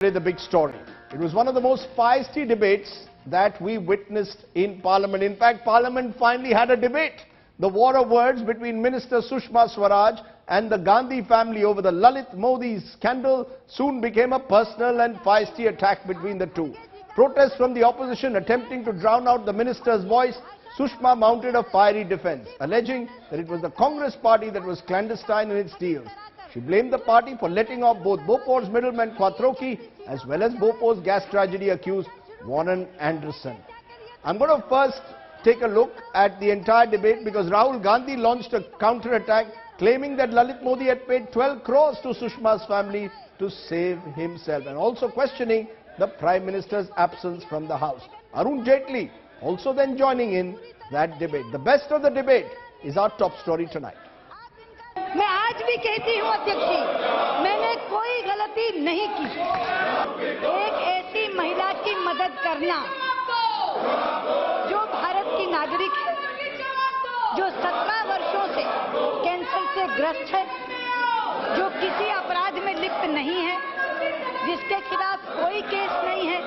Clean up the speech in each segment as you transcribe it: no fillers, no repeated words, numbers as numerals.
The big story. It was one of the most feisty debates that we witnessed in Parliament. In fact, Parliament finally had a debate. The war of words between Minister Sushma Swaraj and the Gandhi family over the Lalit Modi scandal soon became a personal and feisty attack between the two. Protests from the opposition attempting to drown out the minister's voice, Sushma mounted a fiery defense, alleging that it was the Congress party that was clandestine in its deals. She blamed the party for letting off both Bopor's middleman Quattrochi as well as Bopor's gas tragedy accused Warren Anderson. I'm going to first take a look at the entire debate because Rahul Gandhi launched a counter-attack claiming that Lalit Modi had paid 12 crores to Sushma's family to save himself and also questioning the Prime Minister's absence from the House. Arun Jaitley also then joining in that debate. The best of the debate is our top story tonight. मैं आज भी कहती हूँ अध्यक्ष जी, मैंने कोई गलती नहीं की। एक ऐसी महिला की मदद करना जो भारत की नागरिक है, जो 17 वर्षों से कैंसर से ग्रस्त है, जो किसी अपराध में लिप्त नहीं है, जिसके खिलाफ कोई केस नहीं है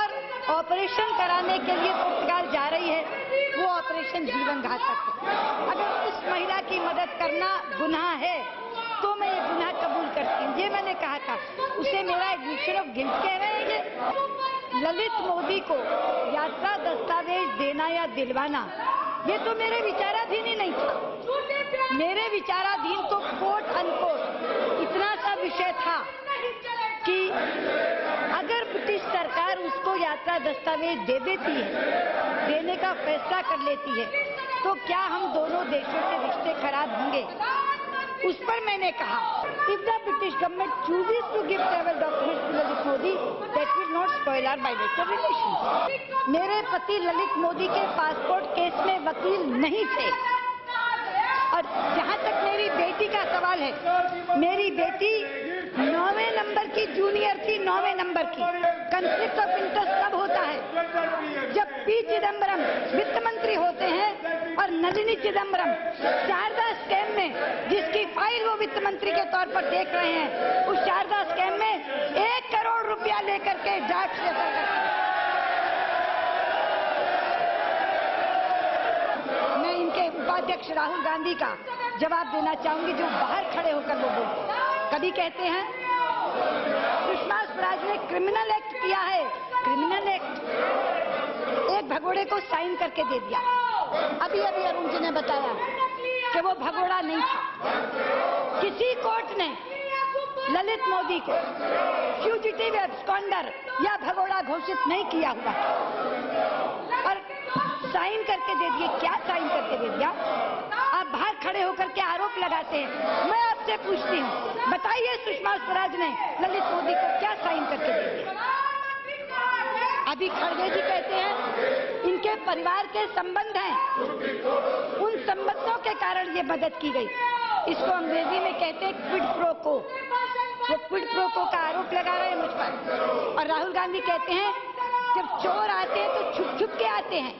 और ऑपरेशन कराने के लिए पुर्तगाल जा रही है, वो ऑपरेशन जीवन घातक है। अगर उस महिला की मदद करना गुनाह है तो मैं ये गुनाह कबूल करती हूँ। ये मैंने कहा था, उसे मेरा एडमिशन ऑफ गिल्ट कह रहे हैं। ललित मोदी को यात्रा दस्तावेज देना या दिलवाना ये तो मेरे विचाराधीन ही नहीं था। मेरे विचाराधीन तो कोट अनकोट इतना सा विषय था कि अगर ब्रिटिश सरकार उसको यात्रा दस्तावेज दे देती है, देने का फैसला कर लेती है, तो क्या हम दोनों देशों के रिश्ते खराब होंगे? उस पर मैंने कहा, if the British government chooses to give travel documents to Lalit Modi, that will not spoil our bilateral relations. मेरे पति ललित मोदी के पासपोर्ट केस में वकील नहीं थे और जहाँ तक मेरी बेटी का सवाल है, मेरी बेटी 9वें नंबर की जूनियर थी, 9वें नंबर की। कॉन्फ्लिक्ट ऑफ इंटरेस्ट कब होता है? जब पी चिदम्बरम वित्त मंत्री होते हैं और नलिनी चिदम्बरम शारदा स्कैम में, जिसकी फाइल वो वित्त मंत्री के तौर पर देख रहे हैं, उस शारदा स्कैम में 1 करोड़ रुपया लेकर के जांच से मैं इनके उपाध्यक्ष राहुल गांधी का जवाब देना चाहूंगी, जो बाहर खड़े होकर वो बोलते हैं। कभी कहते हैं सुषमा स्वराज ने क्रिमिनल एक्ट किया है, क्रिमिनल एक्ट एक भगोड़े को साइन करके दे दिया। अभी अरुण जी ने बताया कि वो भगोड़ा नहीं था। किसी कोर्ट ने ललित मोदी को फ्यूजिटिव एब्सकॉन्डर या भगोड़ा घोषित नहीं किया हुआ और साइन करके दे दिए। क्या साइन करके दे दिया? आप बाहर खड़े होकर के आरोप लगाते हैं। मैं आपसे पूछती हूँ, बताइए सुषमा स्वराज ने ललित मोदी को क्या साइन करके दे दिया? अभी खड़गे जी कहते हैं इनके परिवार के संबंध हैं, उन संबंधों के कारण ये मदद की गई। इसको अंग्रेजी में कहते हैं क्विड प्रो को। वो क्विड प्रो को का आरोप लगा रहे हैं मुझ पर। और राहुल गांधी कहते हैं जब चोर आते हैं तो छुप छुप के आते हैं।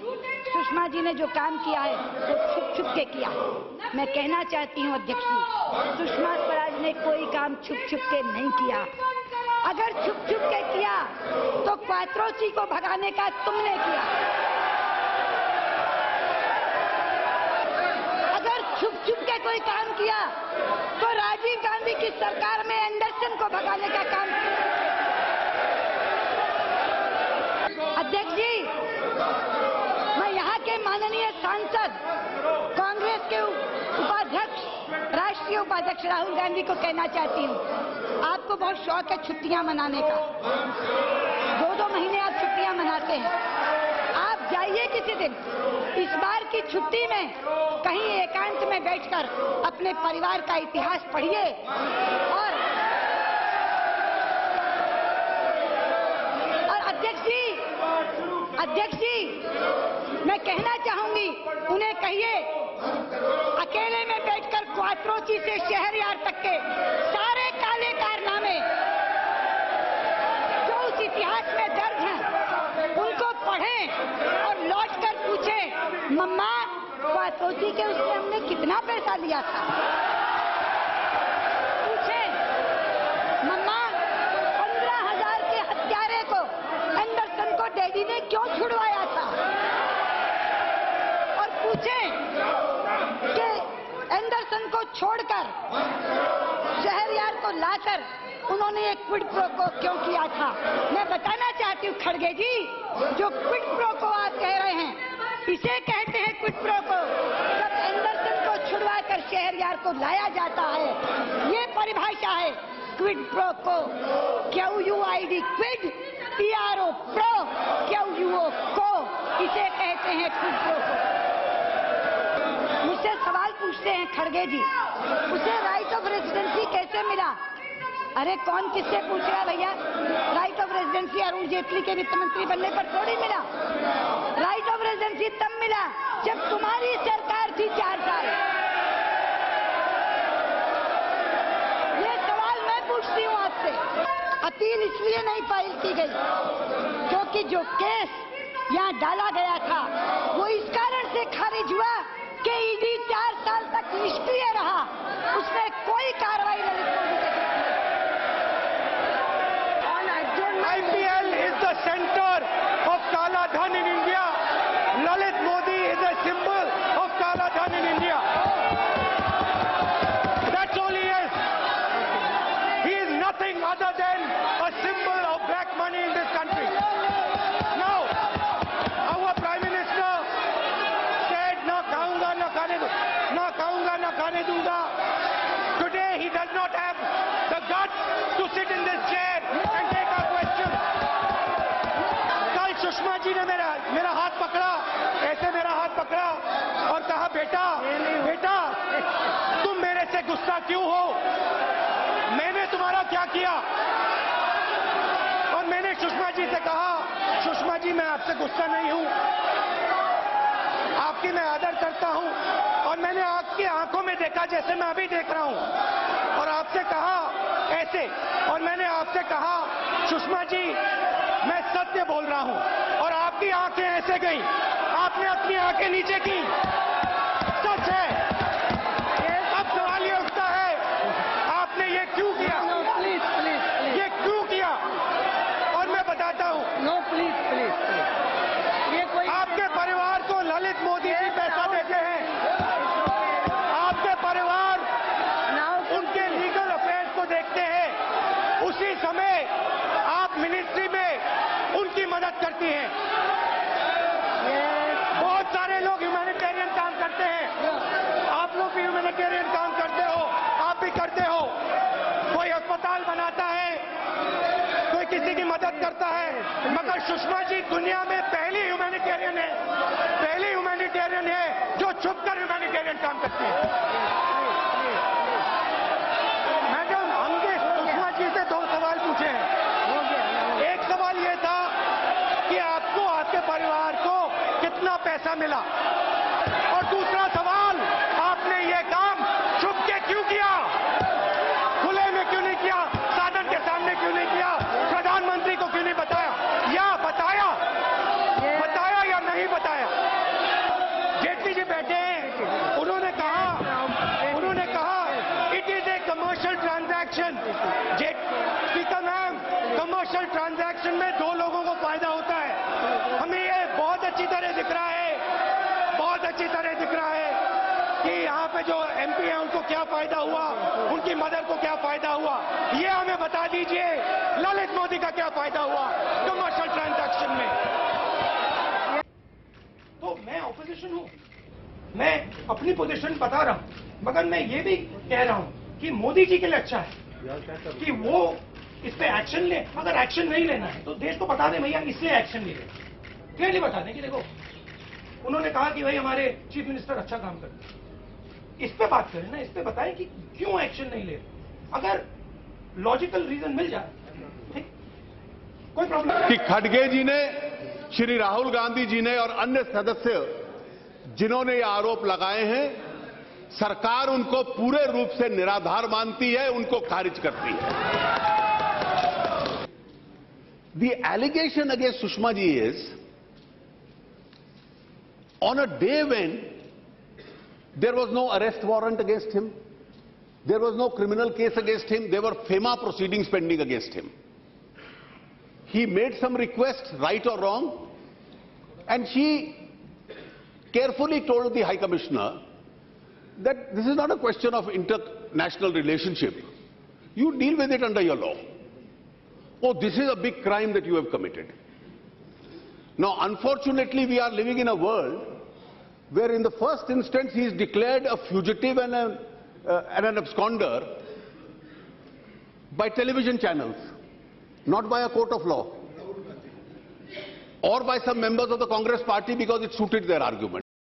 सुषमा जी ने जो काम किया है वो छुप छुप के किया। मैं कहना चाहती हूँ अध्यक्ष जी, सुषमा स्वराज ने कोई काम छुप छुप के नहीं किया। अगर छुप छुप के किया तो क्वात्रोची को भगाने का तुमने किया। अगर छुप छुप के कोई काम किया तो राजीव गांधी की सरकार में एंडरसन को भगाने का काम किया। अध्यक्ष जी, मैं यहाँ के माननीय सांसद, कांग्रेस के उपाध्यक्ष, राष्ट्रीय उपाध्यक्ष राहुल गांधी को कहना चाहती हूँ, आपको बहुत शौक है छुट्टियां मनाने का। 2-2 महीने आप छुट्टियां मनाते हैं। आप जाइए किसी दिन, इस बार की छुट्टी में कहीं एकांत में बैठकर अपने परिवार का इतिहास पढ़िए और अध्यक्ष जी, मैं कहना चाहूंगी, उन्हें कहिए अकेले में बैठकर क्वात्रोची से शहरयार तक के सारे काले कारनामे जो उस इतिहास में दर्ज हैं, उनको पढ़ें और लौटकर पूछें, मम्मा क्वात्रोची के उससे हमने कितना पैसा लिया था? पूछें, मम्मा एंडरसन को छोड़कर शहरयार को लाकर उन्होंने एक क्विड प्रो को क्यों किया था? मैं बताना चाहती हूँ खड़गे जी, जो क्विड प्रो को आप कह रहे हैं, इसे कहते हैं क्विड प्रो को। जब एंडरसन को छुड़वाकर शहरयार को लाया जाता है, ये परिभाषा है quid pro quo. QUID quid, PRO pro, QUO quo, इसे कहते हैं क्विड प्रो को। मुझसे सवाल पूछते हैं खड़गे जी, उसे राइट ऑफ रेजिडेंसी कैसे मिला? अरे कौन किससे पूछ रहा है भैया? Right of residency Arun Jaitley के वित्त मंत्री बनने पर थोड़ी मिला। राइट ऑफ रेजिडेंसी तब मिला जब तुम्हारी सरकार थी 4 साल। ये सवाल मैं पूछती हूँ आपसे। अपील इसलिए नहीं फाइल की गई क्योंकि जो केस यहाँ डाला गया था वो इस कारण से खारिज हुआ कि ईडी 4 साल तक निष्क्रिय रहा, उसने कोई कार्रवाई नहीं की। IPL is the center of Kala Dhan in India. Lalit Modi is a symbol of Kala Dhan in India. That's all he is. He is nothing other than a symbol of black money in this country. Now, our Prime Minister said, "Na khaunga, na khane dunga." Today, he does not have the guts to sit in this chair and take our questions. कल सुषमा जी ने मेरा हाथ पकड़ा, ऐसे मेरा हाथ पकड़ा और कहा, बेटा तुम मेरे से गुस्सा क्यों हो? मैंने तुम्हारा क्या किया? और मैंने सुषमा जी से कहा, सुषमा जी मैं आपसे गुस्सा नहीं हूं, आपकी मैं आदर करता हूं और मैंने आपकी आंखों में देखा जैसे मैं अभी देख रहा हूं और आपसे कहा ऐसे, और मैंने आपसे कहा सुषमा जी मैं सत्य बोल रहा हूं और आपकी आंखें ऐसे गई, आपने अपनी आंखें नीचे की, सच है। अब सवाल ये उठता है आपने ये क्यों किया? प्लीज प्लीज ये क्यों किया? और मैं बताता हूं, नो प्लीज प्लीज ये कोई आपके परिवार को ललित मोदी जी पैसा देते हैं, आपके परिवार उनके लीगल अफेयर्स को देखते हैं, उसी समय आप मिनिस्ट्री में उनकी मदद करती हैं। बहुत सारे लोग ह्यूमैनिटेरियन काम करते हैं, आप लोग भी ह्यूमैनिटेरियन काम करते हो, आप भी करते हो। कोई अस्पताल बनाता है, कोई किसी की मदद करता है, मगर सुषमा जी दुनिया में पहली ह्यूमैनिटेरियन है जो छुपकर ह्यूमैनिटेरियन काम करती है। मैडम हमने सुषमा जी से 2 सवाल पूछे हैं। एक सवाल ये था कि आपको आपके परिवार को कितना पैसा मिला, और दूसरा सवाल आपने ये काम छुप के क्यों किया, खुले में क्यों नहीं किया, साधन के सामने क्यों नहीं किया, प्रधानमंत्री को क्यों नहीं बताया, या बताया या नहीं बताया? जेटली जी बैठे हैं, उन्होंने कहा it is a commercial transaction. Speaker ma'am, commercial transaction में 2 लोगों को फायदा होता है। हमें ये बहुत अच्छी तरह दिख रहा है कि यहाँ पे जो MP है उनको क्या फायदा हुआ, उनकी मदर को क्या फायदा हुआ, ये हमें बता दीजिए। ललित मोदी का क्या फायदा हुआ कमर्शियल ट्रांजैक्शन में? तो मैं ऑपोजिशन हूं, मैं अपनी पोजीशन बता रहा हूं, मगर मैं ये भी कह रहा हूं कि मोदी जी के लिए अच्छा है कि वो इस पे एक्शन ले। अगर एक्शन नहीं लेना है तो देश को बता दें भैया इसलिए एक्शन नहीं लेना, क्लियरली बता दें कि देखो उन्होंने कहा कि भाई हमारे चीफ मिनिस्टर अच्छा काम करते हैं, इस पे बात करें ना, इस पे बताएं कि क्यों एक्शन नहीं ले। अगर लॉजिकल रीजन मिल जाए ठीक, कोई प्रॉब्लम कि खड़गे जी ने, श्री राहुल गांधी जी ने और अन्य सदस्य जिन्होंने ये आरोप लगाए हैं, सरकार उनको पूरे रूप से निराधार मानती है, उनको खारिज करती है। The allegation against Sushma ji is, on a day when there was no arrest warrant against him, there was no criminal case against him, there were FEMA proceedings pending against him. He made some request, right or wrong, and she carefully told the High Commissioner that this is not a question of international relationship. You deal with it under your law. Oh, this is a big crime that you have committed. Now, unfortunately, we are living in a world where in the first instance he is declared a fugitive and an absconder by television channels, not by a court of law, or by some members of the Congress party because it suited their argument.